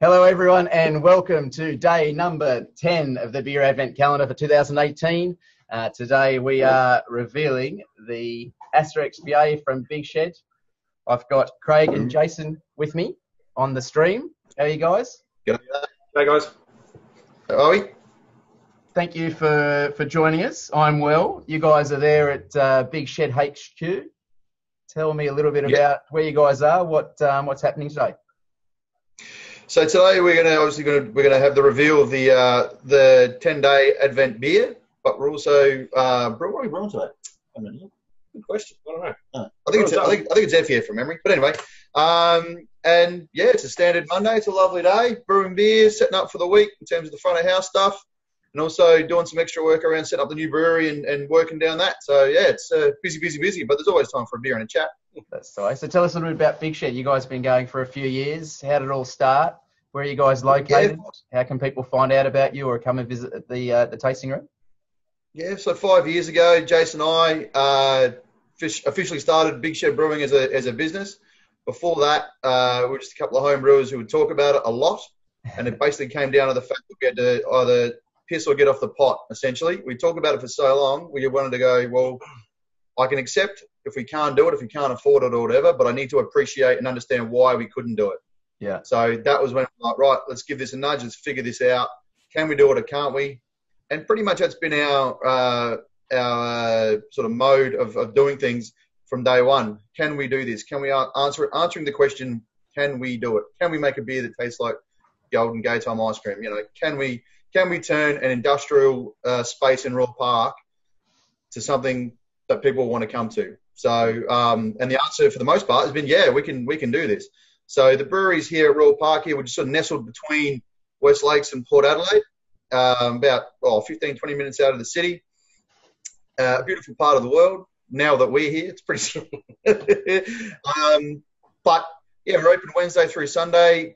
Hello, everyone, and welcome to day number 10 of the Beer Advent Calendar for 2018. Today, we are revealing the Astra XPA from Big Shed. I've got Craig and Jason with me on the stream. How are you guys? Good. Hey, guys. How are we? Thank you for joining us. I'm well. You guys are there at Big Shed HQ. Tell me a little bit about where you guys are, what's happening today. So today we're gonna have the reveal of the 10-day Advent beer, but we're also what are we brewing today? Good question. I don't know. I think it's FEF from memory, but anyway. And yeah, it's a standard Monday. It's a lovely day. Brewing beer, setting up for the week in terms of the front of house stuff, and also doing some extra work around setting up the new brewery and working down that. So yeah, it's busy, but there's always time for a beer and a chat. That's nice. So tell us a little bit about Big Shed. You guys have been going for a few years. How did it all start? Where are you guys located? Yeah. How can people find out about you or come and visit the tasting room? Yeah, so 5 years ago, Jason and I officially started Big Shed Brewing as a business. Before that, we were just a couple of home brewers who would talk about it a lot, and it basically came down to the fact that we had to either piss or get off the pot, essentially. We talked about it for so long, we wanted to go, well, I can accept if we can't do it, if we can't afford it or whatever, but I need to appreciate and understand why we couldn't do it. Yeah. So that was when we're like, right, let's give this a nudge, let's figure this out. Can we do it or can't we? And pretty much that's been our sort of mode of doing things from day one. Can we do this? Can we answering the question, can we do it? Can we make a beer that tastes like Golden Gate time ice cream? You know, can we turn an industrial space in Royal Park to something that people want to come to? So, and the answer for the most part has been, yeah, we can do this. So the brewery's here at Royal Park here. We're just sort of nestled between West Lakes and Port Adelaide, about 15, 20 minutes out of the city. A beautiful part of the world. Now that we're here, it's pretty but yeah, we're open Wednesday through Sunday,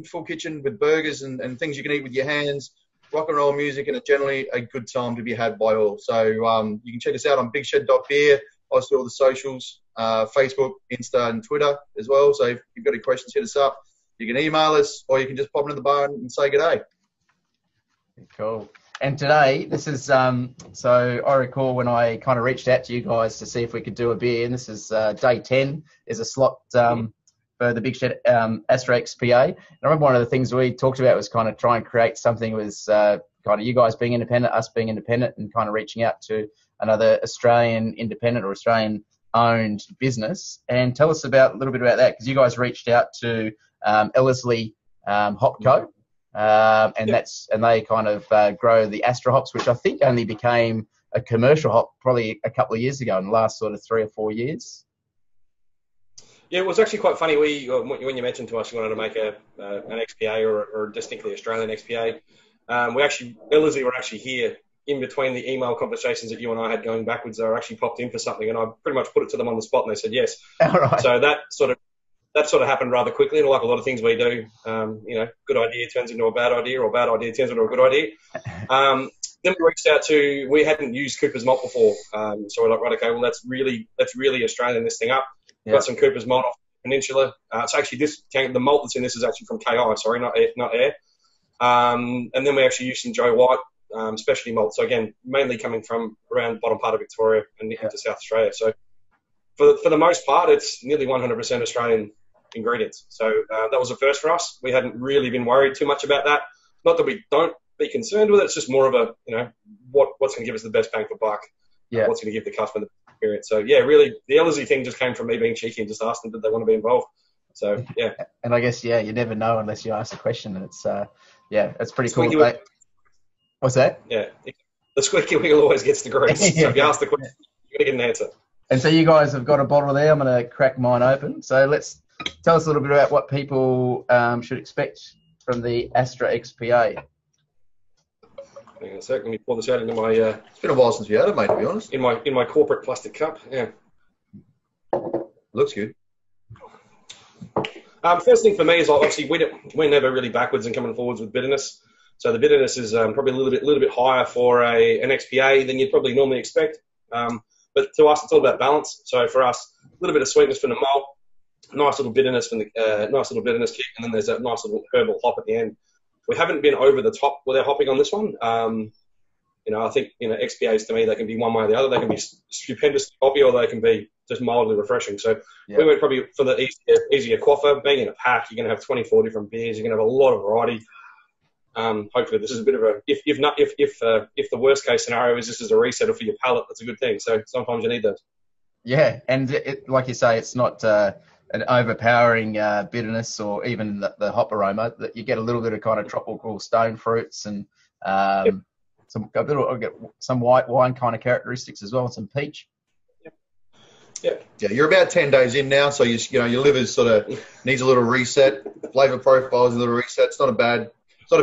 full kitchen with burgers and things you can eat with your hands, rock and roll music, and it's generally a good time to be had by all. So you can check us out on bigshed.beer. Also all the socials, Facebook, Insta, and Twitter as well. So if you've got any questions, hit us up. You can email us, or you can just pop into the bar and say good day. Cool. And today, this is, so I recall when I kind of reached out to you guys to see if we could do a beer, and this is day 10, is a slot for the Big Shed Astra XPA. And I remember one of the things we talked about was kind of try and create something with kind of you guys being independent, us being independent, and kind of reaching out to another Australian independent or Australian-owned business. And tell us a little bit about that, because you guys reached out to Ellerslie Hop Co. And they kind of grow the Astra hops, which I think only became a commercial hop probably a couple of years ago, in the last sort of 3 or 4 years. Yeah, it was actually quite funny. When you mentioned to us you wanted to make an XPA or a distinctly Australian XPA, Ellerslie were actually here in between the email conversations that you and I had going backwards. They were actually popped in for something, and I pretty much put it to them on the spot, and they said yes. All right. So that sort of happened rather quickly, and like a lot of things we do, good idea turns into a bad idea, or bad idea turns into a good idea. Then we reached out we hadn't used Cooper's malt before, so we're like, right, okay, well let's really Australian this thing up. Yeah. Got some Cooper's malt off the peninsula. So actually, the malt that's in this is actually from KI, sorry, not air. And then we actually used some Joe White specialty malt. So again, mainly coming from around the bottom part of Victoria and into South Australia. So for the most part, it's nearly 100% Australian ingredients. So that was a first for us. We hadn't really been worried too much about that. Not that we don't be concerned with it. It's just more of a, what's going to give us the best bang for buck? Yeah. What's going to give the customer the best experience? So yeah, really, the Ellerslie thing just came from me being cheeky and just asking them did they want to be involved. So yeah. And I guess you never know unless you ask the question. And it's it's pretty cool. What's that? Yeah, the squeaky wheel always gets the grease. So if you ask the question, you're going to get an answer. And so you guys have got a bottle there. I'm going to crack mine open. So let's tell us a little bit about what people should expect from the Astra XPA. Hang on a sec. Let me pour this out into my. It's been a while since we had it, mate. To be honest. In my corporate plastic cup. Yeah. Looks good. First thing for me is obviously we're never really backwards in coming forwards with bitterness. So the bitterness is probably a little bit higher for an XPA than you'd probably normally expect. But to us, it's all about balance. So for us, a little bit of sweetness from the malt, nice little bitterness from the nice little bitterness kick, and then there's a nice little herbal hop at the end. We haven't been over the top with our hopping on this one. I think XPAs to me, they can be one way or the other. They can be stupendously hoppy, or they can be just mildly refreshing. So we went probably for the easier quaffer. Being in a pack, you're going to have 24 different beers. You're going to have a lot of variety. Hopefully, this is a bit of a if the worst case scenario is this is a resetter for your palate, that's a good thing. So sometimes you need those. Yeah, and like you say, it's not an overpowering bitterness or even the hop aroma. That you get a little bit of kind of tropical stone fruits and some white wine kind of characteristics as well, and some peach. Yeah, you're about 10 days in now, so your liver sort of needs a little reset. Flavor profile is a little reset. It's not a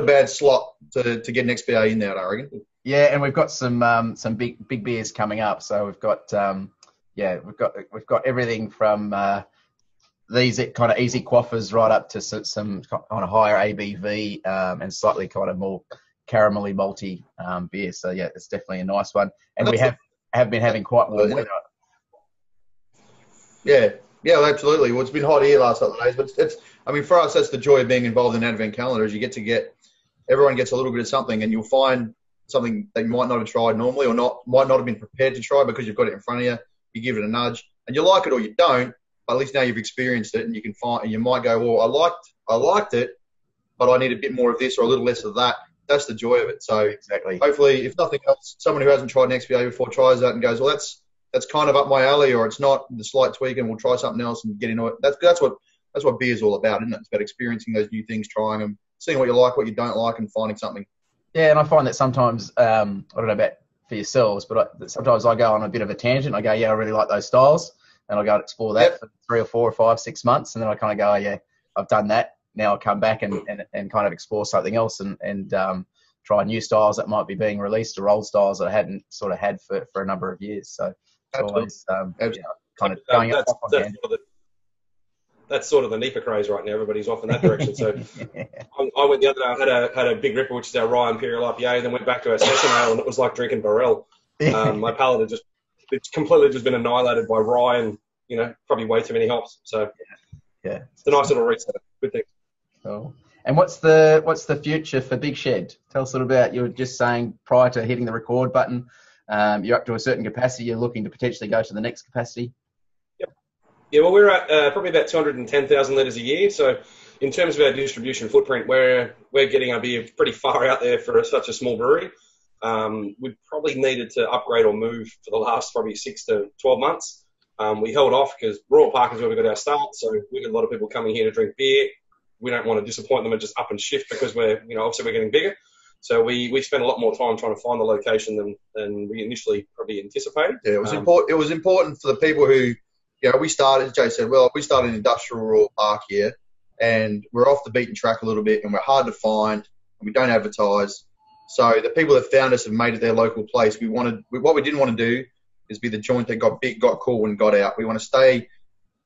bad slot to get an XPA in there, I reckon. Yeah, and we've got some big beers coming up. So we've got we've got everything from these kind of easy quaffers right up to some kind of higher ABV and slightly kind of more caramelly malty beer. So yeah, it's definitely a nice one. And we have been having quite warm weather. Yeah, absolutely. Well, it's been hot here last couple of days, but for us, that's the joy of being involved in Advent Calendar, is you get everyone gets a little bit of something, and you'll find something that you might not have tried normally, or might not have been prepared to try because you've got it in front of you. You give it a nudge, and you like it or you don't, but at least now you've experienced it, and you can find, and you might go, well, I liked it, but I need a bit more of this or a little less of that. That's the joy of it. So exactly. Hopefully, if nothing else, someone who hasn't tried an XPA before tries that and goes, well, that's kind of up my alley, or it's not, the slight tweak, and we'll try something else and get into it. That's what beer's all about, isn't it? It's about experiencing those new things, trying them, seeing what you like, what you don't like, and finding something. Yeah, and I find that sometimes, I don't know about for yourselves, but sometimes I go on a bit of a tangent. I go, yeah, I really like those styles, and I go and explore that for 3 or 4 or 5, 6 months, and then I kind of go, oh, yeah, I've done that. Now I'll come back and kind of explore something else and try new styles that might be being released, or old styles that I hadn't sort of had for a number of years. So it's always kind of going up on hand. That's sort of the NEPA craze right now. Everybody's off in that direction. So I went the other day. I had a Big Ripper, which is our rye imperial IPA, and then went back to our session ale, and it was like drinking Barrel. My palate it's completely just been annihilated by rye and probably way too many hops. So yeah, it's a nice little reset. Good thing. Cool. And what's the future for Big Shed? Tell us a little about. You were just saying prior to hitting the record button, you're up to a certain capacity. You're looking to potentially go to the next capacity. Yeah, well, we're at probably about 210,000 litres a year. So in terms of our distribution footprint, we're getting our beer pretty far out there for such a small brewery. We probably needed to upgrade or move for the last probably 6 to 12 months. We held off because Royal Park is where we got our start. So we got a lot of people coming here to drink beer. We don't want to disappoint them and just up and shift because obviously we're getting bigger. So we spent a lot more time trying to find the location than we initially probably anticipated. Yeah, it was important for the people who, we started, as Jay said, we started in industrial Royal Park here, and we're off the beaten track a little bit, and we're hard to find, and we don't advertise. So the people that found us have made it their local place. What we didn't want to do is be the joint that got big, got cool, and got out. We want to stay.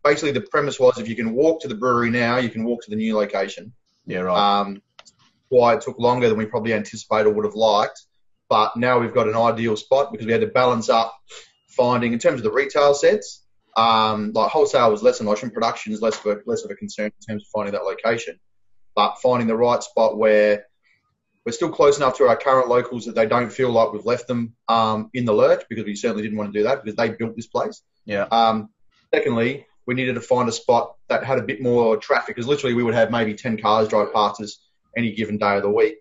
Basically, the premise was if you can walk to the brewery now, you can walk to the new location. Yeah, right. Why it took longer than we probably anticipated or would have liked, but now we've got an ideal spot because we had to balance up finding, in terms of the retail sets, like wholesale was less an option, production is less of a concern in terms of finding that location, but finding the right spot where we're still close enough to our current locals that they don't feel like we've left them in the lurch, because we certainly didn't want to do that because they built this place. Yeah. Secondly, we needed to find a spot that had a bit more traffic, because literally we would have maybe 10 cars drive past us any given day of the week.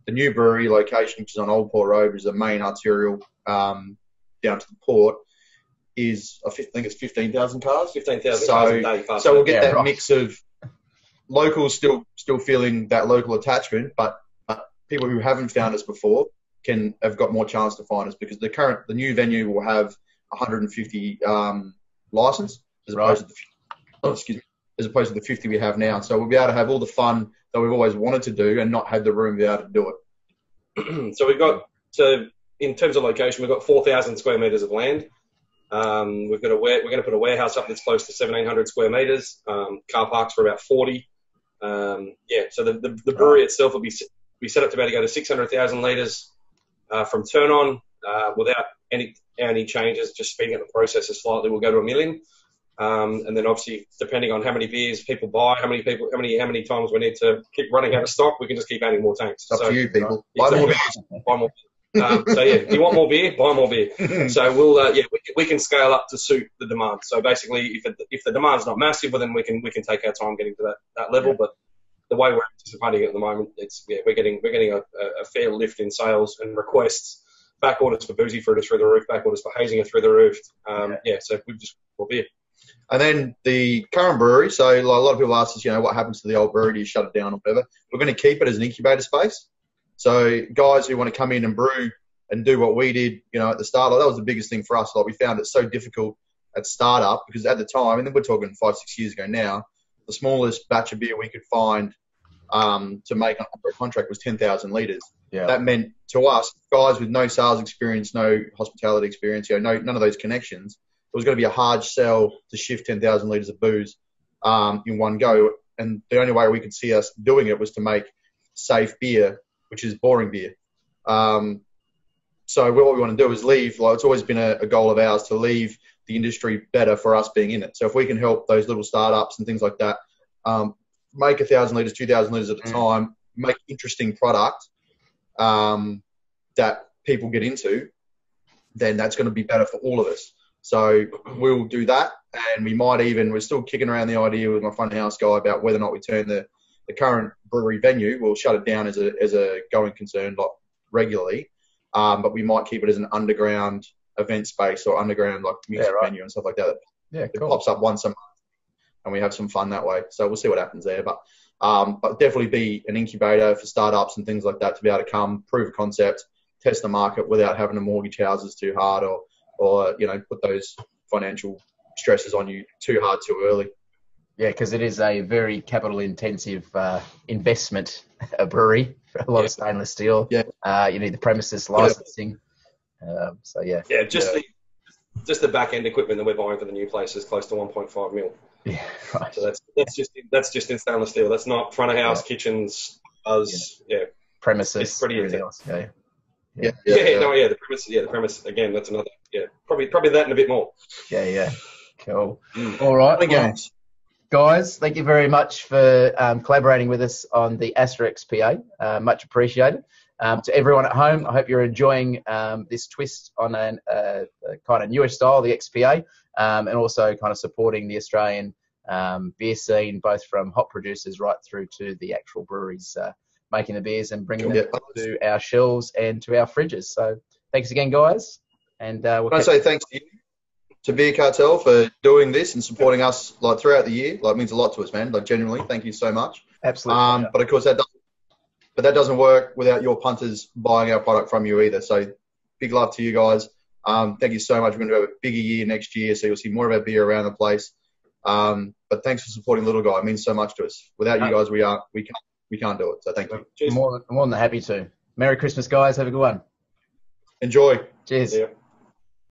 The new brewery location, which is on Old Port Road, which is the main arterial down to the port, is, I think it's 15,000 cars. 15,000 cars a day. So we'll get that mix of locals still feeling that local attachment, but people who haven't found us before have got more chance to find us, because the new venue will have 150 license as opposed to the 50 we have now. So we'll be able to have all the fun that we've always wanted to do and not have the room to be able to do it. So in terms of location, we've got 4,000 square metres of land. We're going to put a warehouse up that's close to 1,700 square metres. Car parks for about 40. So the brewery itself will be set up to be able to go to 600,000 litres from turn on without any changes, just speeding up the process slightly. We'll go to 1 million. And then obviously, depending on how many beers people buy, how many times we need to keep running out of stock, we can just keep adding more tanks. It's up to you, people. Buy Buy more beers. Buy more. So yeah, if you want more beer, buy more beer. So we'll we can scale up to suit the demand. So basically, if the demand's not massive, well then we can take our time getting to that level. But the way we're anticipating it at the moment, we're getting a fair lift in sales and requests. Back orders for boozy fruit are through the roof. Back orders for hazing are through the roof. So we've just more beer. And then the current brewery, so like a lot of people ask us, what happens to the old brewery? Do you shut it down or whatever? We're going to keep it as an incubator space. So guys who want to come in and brew and do what we did, at the start, that was the biggest thing for us. Like we found it so difficult at startup because at the time, and then we're talking 5-6 years ago now, the smallest batch of beer we could find to make under a contract was 10,000 litres. Yeah. That meant to us, guys with no sales experience, no hospitality experience, none of those connections, it was going to be a hard sell to shift 10,000 litres of booze in one go. And the only way we could see us doing it was to make safe beer, which is boring beer. So what we want to do is leave, it's always been a goal of ours to leave the industry better for us being in it. So if we can help those little startups and things like that, make 1,000 litres, 2,000 litres at a time, make interesting product that people get into, then that's going to be better for all of us. So we'll do that, and we're still kicking around the idea with my front house guy about whether or not we turn the current brewery venue, we'll shut it down as a going concern regularly, but we might keep it as an underground event space or underground music venue and stuff like that. Yeah, it cool. pops up once a month, and we have some fun that way. So we'll see what happens there, but definitely be an incubator for startups and things like that to be able to come, prove a concept, test the market without having to mortgage houses too hard or put those financial stresses on you too hard too early. Yeah, because it is a very capital-intensive investment, a brewery, for a lot of stainless steel. Yeah. You need the premises licensing. Yeah, just the back-end equipment that we're buying for the new place is close to 1.5 mil. Yeah, right. So that's just in stainless steel. That's not front of house, kitchens, premises. It's pretty intense. The premise again. That's another. Yeah, probably that and a bit more. Yeah. Cool. All right. Guys, thank you very much for collaborating with us on the Astra XPA. Much appreciated. To everyone at home, I hope you're enjoying this twist on a kind of newish style, the XPA, and also kind of supporting the Australian beer scene, both from hop producers right through to the actual breweries making the beers and bringing them to our shelves and to our fridges. So thanks again, guys. And I say thanks to you, to Beer Cartel, for doing this and supporting us throughout the year. It means a lot to us, man. Genuinely, thank you so much. Absolutely. But of course that doesn't work without your punters buying our product from you either. So big love to you guys. Thank you so much. We're going to have a bigger year next year, so you'll see more of our beer around the place. But thanks for supporting Little Guy. It means so much to us. Without you guys, we can't do it. So thank you. More than happy to. Merry Christmas, guys. Have a good one. Enjoy. Cheers. Yeah.